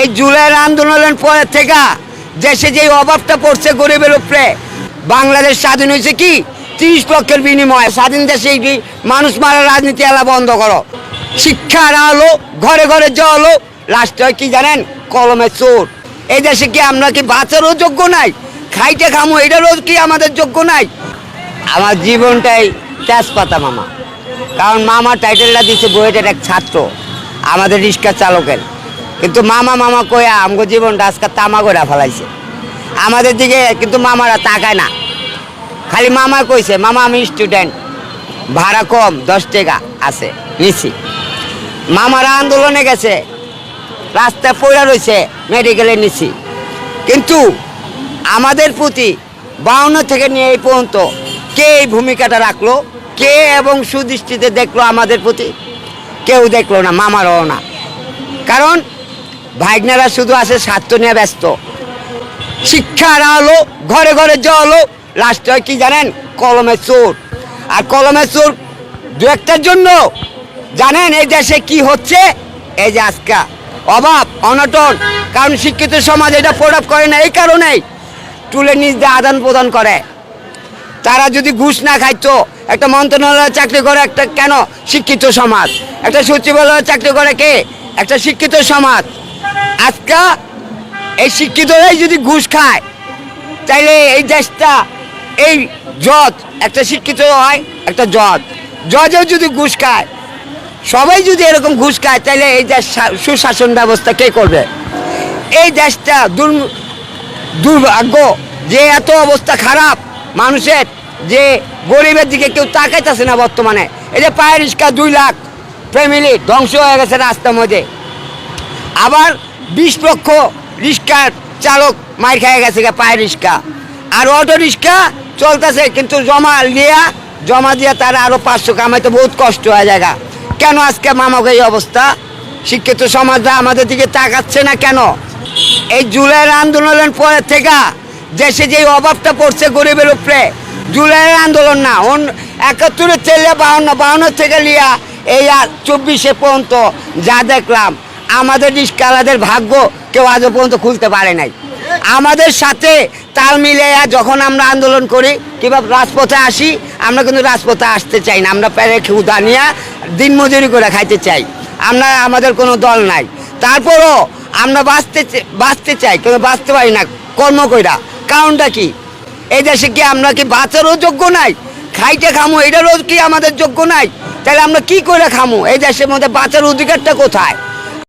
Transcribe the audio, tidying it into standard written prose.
এই জুলাইয়ের আন্দোলনের পরে থেকে দেশে যে অভাবটা পড়ছে গরিবের উপরে, বাংলাদেশ স্বাধীন হয়েছে কি 30 লক্ষের বিনিময়ে। স্বাধীন দেশে এই মানুষ মারার রাজনীতি এলা বন্ধ করো। শিক্ষা না হলো, ঘরে ঘরে যাওয়া হলো, লাস্ট হয় কি জানেন, কলমের চোর। এই দেশে কি আমরা কি বাঁচারও যোগ্য নাই? খাইতে খামো এটারও কি আমাদের যোগ্য নাই? আমার জীবনটাই তেজপাতা মামা, কারণ মামা টাইটেলটা দিচ্ছে বইয়ের এক ছাত্র আমাদের রিক্সা চালকের, কিন্তু মামা মামা কয়া আমগো জীবনটা আজকে তামা করে ফেলাইছে আমাদের দিকে, কিন্তু মামারা তাকায় না। খালি মামা কইছে মামা আমি স্টুডেন্ট, ভাড়া কম 10 টাকা আছে নিছি। মামারা আন্দোলনে গেছে, রাস্তায় পড়া রয়েছে, মেডিকেলে নিছি। কিন্তু আমাদের প্রতি 52 থেকে নিয়ে এই পর্যন্ত কে এই ভূমিকাটা রাখলো, কে এবং সুদৃষ্টিতে দেখলো আমাদের প্রতি? কেউ দেখলো না, মামারাও না। কারণ ভাইগনারা শুধু আছে স্বার্থ নিয়ে ব্যস্ত। শিক্ষা না হলো, ঘরে ঘরে যাওয়া হলো, লাস্ট হয় কি জানেন, কলমের চোর। আর কলমের চোর দু একটার জন্য জানেন এই দেশে কি হচ্ছে? এই যে আজকা অভাব অনটন, কারণ শিক্ষিত সমাজ এটা প্রোডাক্ট করে না। এই কারণেই তুলে নিজ দিয়ে আদান প্রদান করে। তারা যদি ঘুষ না খাইতো, একটা মন্ত্রণালয়ে চাকরি করে একটা কেন শিক্ষিত সমাজ, একটা সচিবালয়ে চাকরি করে কে, একটা শিক্ষিত সমাজ। আজকা এই শিক্ষিতরাই যদি ঘুষ খায়, তাইলে এই দেশটা এই জজ একটা শিক্ষিত হয়, একটা জজেও যদি ঘুষ খায়, সবাই যদি এরকম ঘুষ খায়, তাইলে এই দেশ সুশাসন ব্যবস্থা কে করবে? এই দেশটা দুর্ভাগ্য যে এত অবস্থা খারাপ মানুষের, যে গরিবের দিকে কেউ তাকাইতেছে না বর্তমানে। এই যে পায়ে রিক্সা 2 লাখ ফ্যামিলি ধ্বংস হয়ে গেছে রাস্তার মধ্যে। আবার 20 লক্ষ রিক্সার চালক মার খেয়ে গেছে পায়ে রিক্সা। আর অটো রিক্সা চলতেছে, কিন্তু জমা দিয়ে তারা আরও 500 কামাইতে বহুত কষ্ট হয়ে যায়। কেন আজকে মামাকে এই অবস্থা? শিক্ষিত সমাজরা আমাদের দিকে তাকাচ্ছে না কেন? এই জুলাইয়ের আন্দোলনের পরে থেকে দেশে যে অভাবটা পড়ছে গরিবের উপরে, জুলাইয়ের আন্দোলন না, 71 থেকে 52 থেকে লিয়া এই 24 পর্যন্ত যা দেখলাম, আমাদের রিক্সাওয়ালাদের ভাগ্য কেউ আজও পর্যন্ত খুলতে পারে নাই। আমাদের সাথে তাল মিলে যখন আমরা আন্দোলন করি কিংবা রাজপথে আসি, আমরা কিন্তু রাজপথে আসতে চাই না। আমরা পেরে ক্ষুধা নিয়ে দিনমজুরি করে খাইতে চাই। আমাদের কোনো দল নাই। তারপরও আমরা বাঁচতে চাই, কিন্তু বাঁচতে পারি না কর্ম কইরা। কারণটা কি? এই দেশে কি আমরা কি বাঁচারও যোগ্য নাই? খাইতে খামো এটারও কি আমাদের যোগ্য নাই? তাহলে আমরা কি করে খামো? এই দেশের মধ্যে বাঁচার অধিকারটা কোথায়?